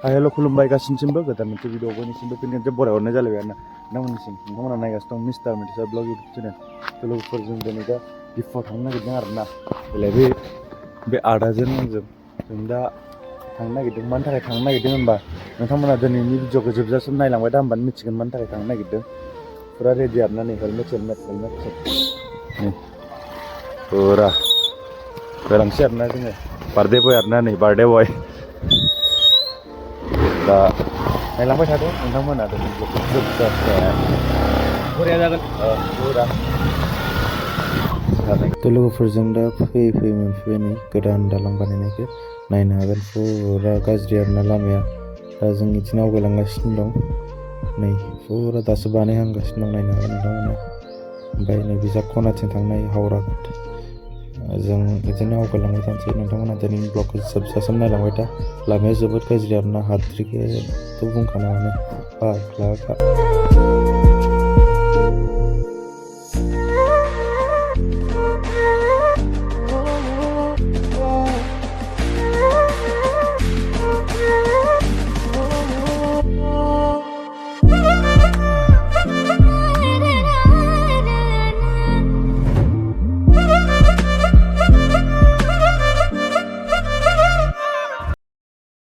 हेल' खुलुमबाय गासिनिसिमबो गोदान मोनसे भिडिअ बयनिसिमबो फिन खेबसे बरायहरनाय जालायबाय आरोना नोंथांमोननिसिम नोंथांमोना नायगासिनो दं मिस्टार मिथिसा ब्लग इउटुब चेनेल लोगोफोरजों दिनै दा दिफाव थांनो नागिरदों आरोना बेलाय बे आदाजों आंजों जों दा थांनो नागिरदों मानि थाखाय थांनो नागिरदों होनबा नोंथांमोना दिनैनि भिडिअखौ जोबजासिम नायलांबाय दा होनबानो मिथिगोन मानि थाखाय थांनो नागिरदों फुरा रेडि आरोना नै हेलमेट नै फुरा गोलांसै आरोना जोङो बार्थडे बय आरोना नै बार्थडे बय दा नायलांबाय थादों नोंथांमोना दिनै बरिया जागोन थ' लोगोफोरजों दा फैयै फैयै मोनफैबाय नै गोदान दालां बानायनायखौ नायनो हागोन फुरा गाज्रि आरोना लामाया दा जों बिदिनो आवगायलांगासिनो दं नै फुरा दासो बानायहांगासिनो दं नायनो हागोन नोंथांमोना ओमफ्राय नै बिजा खनाथिं थांनाय हावरा जों बिदिनो आवगायलांबाय थानोसै नोंथांमोना दिनैनि ब्लगखौ जोबजासिम नायलांबाय था लामाया जोबोद गाज्रि आरोना हाद्रिखौथ' बुंखानाङानो फाग्ला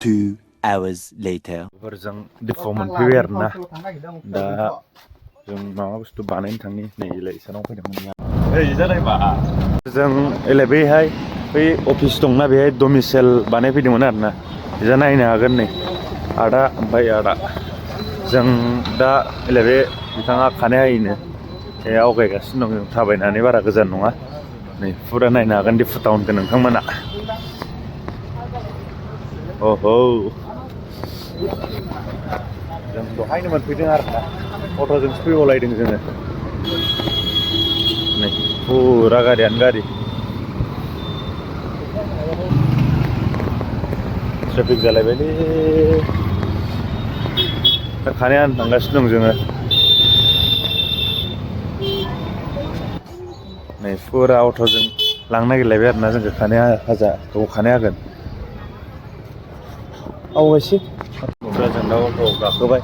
2 hours later. जों दिफाव मोनफैबाय आरोना दा जों माबा बुस्थु बानायनो थांनि नै इसानाव फैदोंमोन जों बैहाय बै अफिस दंना बेहाय डमिसाइल बानायफैदोंमोन आरोना इजा नायनो हागोन नै आदा ओमफ्राय आदा जों दा बे बिथाङा खानाय हायैनो आवगायगासिनो दं जों थाबायनानै बारा गोजान नङा नै फुरा नायनो हागोन दिफु टाउनखौ नोंथांमोना ओहो जों दहायनो मोनफैदों आरोना अट'जोंसो फैबावलायदों जोङो नै फुरा गारियानो गारि ट्रेफिक जालायबायलै खानाय हानो थांगासिनो दं जोङो नै फुरा अट'जों लांनो नागिरलायबाय आरोना जोंखौ खानाय खानाय हागोन आवगायसै जों दा अट' गाखोबाय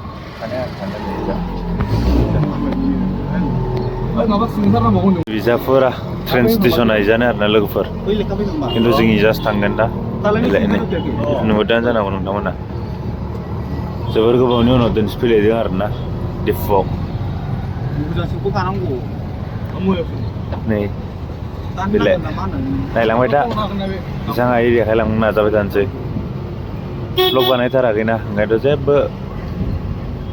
बिजाफोरा ट्रेन स्टेसना इजानो आरोना लोगोफोर खिन्थु जों इजासो थांगोन दा नुदों जानांगौ नोंथांमोना जोबोर गोबावनि उनाव दिनैसो फैलायदों आरोना दिफुआव नै बेलाय नायलांबाय था बिथाङा एरिया खायलांनो नाजाबाय थानोसै ब्लग बानायथाराखैना ओंखायनोथ' जेबो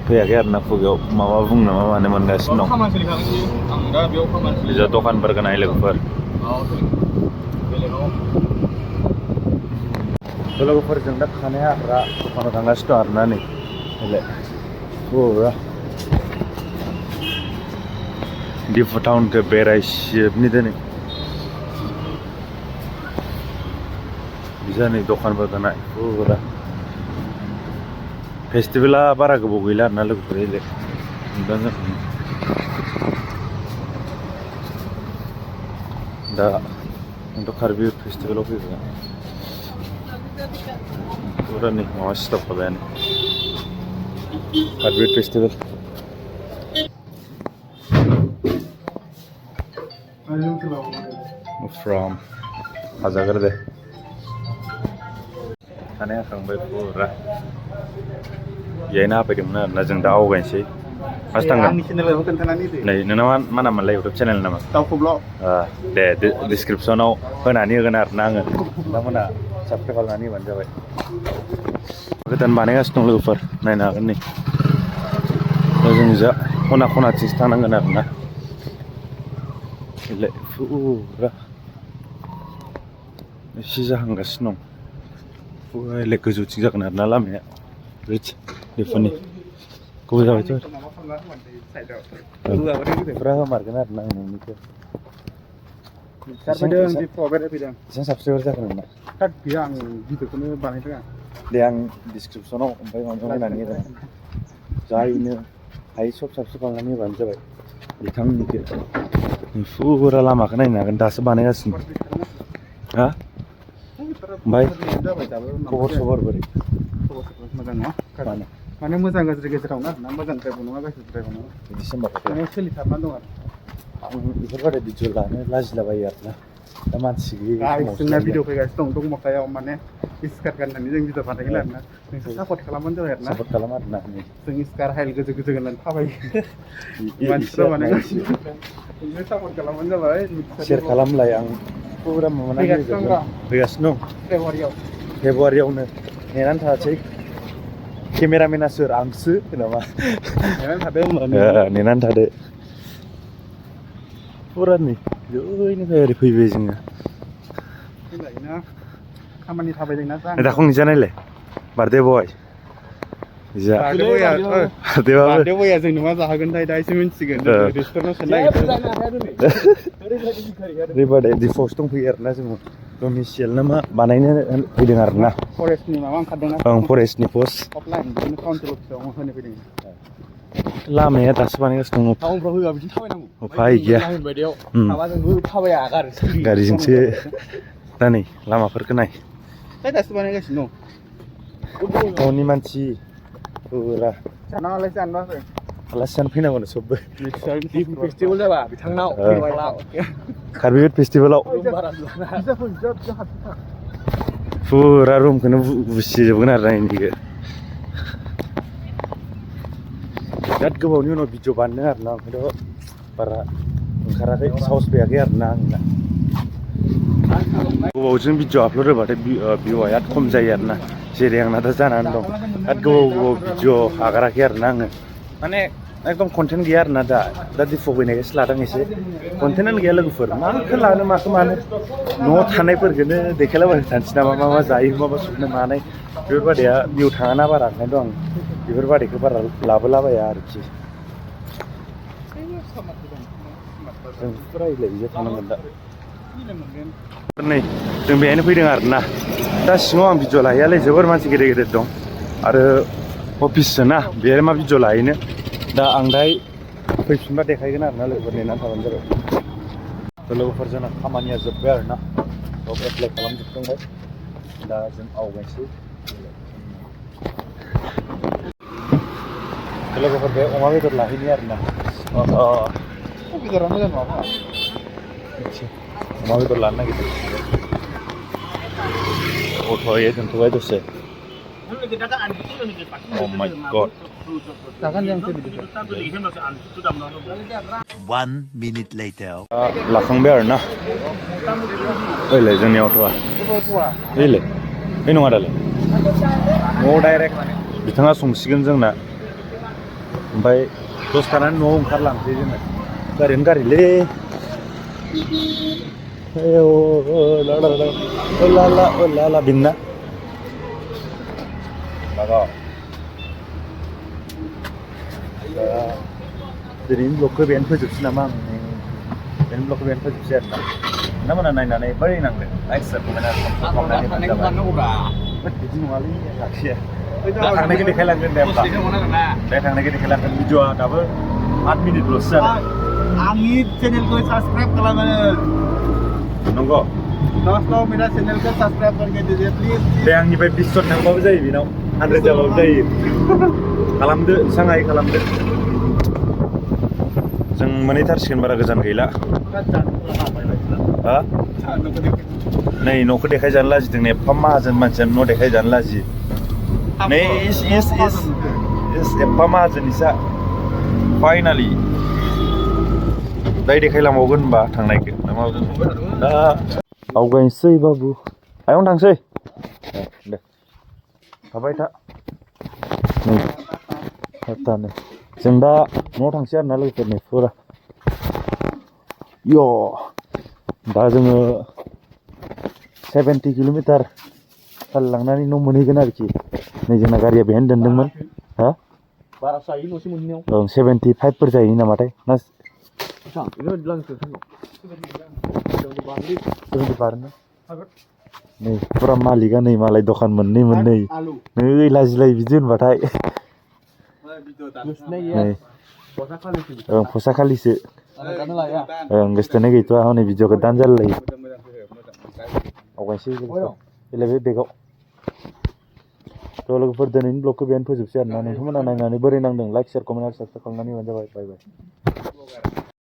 फैयाखै आरोना खुगायाव माबा बुंनो मा मानो मोनगासिनो दं बिजा दखानफोर गोनां लोगोफोर लोगोफोरजों दा खानाय हाग्रा दखानाव थांगासिनो दं आरोना नै बेलाय फुरा दिफु टाउनखौ बेरायजोबनि दिनै बिजा नै दखानफोर गोनां फुरा फेस्टिभेला बारा गोबाव गैला आरोना लोगोफोर दा आंथ' कार्बि फेस्टिभेलाव फैबाय फुरा नै माबा स्टप खाबायानो कार्बि फेस्टिभेल फ्रम हाजागार दे खानाय हाखांबाय फुरा बेहायनो हाफैदोंमोन आरोना जों दा आवगायनोसै फार्स्ट थांगोन नै नोंना मा नाममोनलाय इउटुब चेनेल नामा दे डिसक्रिपसनाव होनानै होगोन आरोना आङो नोंथांमोना साबसक्राइब खालामनानै होबानो जाबाय गोदान बानायगासिनो दं लोगोफोर नायनो हागोन नै जों जा खना खनाथिंसो थांनांगोन आरोना फुरा एसे जाहांगासिनो दं फुरा गोजौथिं जागोन आरोना लामाया बेफोरनि गोबाव जाबायथ' फुरा होमारगोन आरोना आं नोंनिखौ बेसेबां साबसक्राइबार जागोन नोंना आं भिडिअखौनो बानायदों दे आं डिसक्रिपसनाव ओमफ्राय माबायाव होनानै होगोन जायनो हायो सब साबसक्राइब खालामनानै होबानो जाबाय बिथांमोननिखौ फुरा लामाखौ नायनो हागोन दासो बानायगासिनो हा ओमफ्राय खबर सबर बोरै मोजां नङा मानो माने मोजां गाज्रि गेजेरावनो आरोना मोजांद्रायबो नङा गाज्रिद्रायबो नङा बिदिसो होनबाथाय माने सोलिथाबना दं आरो आं बेफोरबायदि भिडिअ लानो लाजिलाबायो आरोना दा मानसि गैयै गाइस जोंना भिडिअ फैगासिनो दं दंमाखायाव माने स्कार्ट गाननानै जों भिडिअ बानायगोन आरोना नोंसोर सापर्ट खालामबानो जाबाय आरोना सापर्ट खालाम आरोना जों स्कार्ट हाइल गोजौ गोजौ गाननानै थाबायो मानसिफ्रा माने नोंसोर सापर्ट खालामबानो जाबाय शेयार खालामलाय आं फुरा माबानानै फैगासिनो दं फेब्रुवारियावनो नेनानै थासै केमेरामेना सोर आंसो जेनेबा नेनानै थादो फुरा नै ओइनिफ्राय ओरै फैबाय जोङो खामानि थाबाय जोंना दाखौ निजा नायलाय बार्थडे बय जा बार्थडे बया जोंनो मा जाहोगोनथाय दा एसे मिन्थिगोन रेस्टुरेन्टाव सोनो ओरैबायदि दिफस दंफैयो आरोना जोङो डमिसियेल ना मा बानायनो फैदों आरोना फरेस्टनि माबा ओंखारदोंना ओं फरेस्टनि पस्ट अफलाइन बिदिनो काउन्सिल अफिसाव होनो फैदों लामाया दासो बानायगासिनो दङ टाउनफ्राव होआ बिदिनो थाबायनांगौ उफाय गैया माबाजोंबो थाबाया गारिजोंसो दा नै लामाफोरखौ नाय दासो बानायगासिनो दं न'नि मानसि फुरा जानाङालाय जानोबासो आलासि जानो फैनांगौनो सबबो फेस्टिभेल जाबा बिथांनाव कार्बि फेस्टिभेलाव फुरा रुमखौनो बुसिजोबगोन आरो ना इन्दिखौ बिराद गोबावनि उनाव भिडिअ बानायदों आरोना ओंखायनोथ' बारा ओंखाराखै साहस फैयाखै आरोना आंना गोबावजों भिडिअ आपल'ड होबाथाय भिउआ बिराद खम जायो आरोना जेरै आंना दा जानानै दं बिराद गोबाव भिडिअ आगाराखै आरोना आङो माने एकदम कन्टेन्ट गैया आरोना दा दिफु फैनायखायसो लादों एसे कन्टेन्टआनो गैया लोगोफोर माखौ लानो माखौ मानो न'आव थानायफोरखौनो देखायलाबाय थानोसै नामा मा मा जायो मा मा संनो मानाय बेफोरबायदिया भिउ थाङाना बारा ओंखायनोथ' आं बेफोरबायदिखौ बारा लाबोलाबाया आरोखि जों फुरा इलायजों थांनांगोन दा नै जों बेहायनो फैदों आरोना दा सिङाव आं भिडिअ लाहैयालै जोबोर मानसि गेदेर गेदेर दं आरो अफिससो ना बेहाय मा भिडिअ लाहैनो दा आं दाहाय फैफिनबा देखायगोन आरोना लोगोफोर नेनानै थाबानो जाबाय लोगोफोर जोंना खामानिया जोब्बाय आरोना जब एप्लाइ खालामजोबखांबाय दा जों आवगायसै लोगोफोर बे अमा बेदर लाहैनि आरोना बेदरा मोजां नङा अमा बेदर लानो नागिरदों अथ'यै दोनथ'बाय दसे Oh my god. 1 minute later. लाखांबाय आरोना ओइलाय जोंनि अट'आ ओइलाय बे नङा दालाय न'आव डाइरेक्ट बिथाङा संसिगोन जोंना ओमफ्राय दसे थानानै न'आव ओंखारलांसै जोङो गारियानो गारिलै ला बिन्ना दिनैनि ब्लगखौ बेनो फोजोबसै नामा आं दिनैनि ब्लगखौ बेनो फोजोबसै आरोना नोंथांमोना नायनानै बोरै नांदों लाइक सार कमेन्ट आरो बिदि नङालै लाखिया थांनायखौ देखायलांगोन दे होमबा दे थांनायखौ देखायलांगोन भिडिअआ दाबो 8 मिनिटल'सो जादों आंनि चेनेलखौ साबस्क्राइब खालामो नंगौ दोस्तों मेरा चैनल को सब्सक्राइब करके दीजिए प्लीज दे आंनिफ्राय 20 जन थांबाबो जायो बेनाव 100 जाबाबो जायो खालामदो सांहाय खालामदो जों मोनहैथारसिगोन बारा गोजान गैला हा नै न'खौ देखायजानो लाजिदों एफा माहाजोन मानसियानो न' देखायजानो लाजियो नै इस एफा माहाजोन इसा फाइनालि दाय देखायलांबावगोन होनबा थांनायखौ दा आवगायनोसै बाबु आयं थांसै दे थाबाय था नै थानो जों दा न'आव थांसै आरोना लोगोफोरनि फुरा दा जोङो 70 किल'मिटार सालायलांनानै न' मोनहैगोन आरोखि नै जोंना गारिया बेहायनो दोनदोंमोन हा बारा जायो न'सिम मोनहैनायाव ओं 75 फोर जायो नामाथाय ना नै फुरा मालिकआ नै मालाय दखान मोननै नै लाजिलायो बिदि होनबाथाय ओं फसा खालिसो ओं गोसोथोनाय गैथ'आ हनै भिडिअखौ दानजालायो आवगायसै फैलाय बे बेगाव थ' लोगोफोर दिनैनि ब्लगखौ बेयावनो फोजोबसै आरोना नोंथांमोना नायनानै बोरै नांदों लाइक शेयार कमेन्ट आरो साबसक्राइब खालामनानै होबानो जाबाय बाय बाय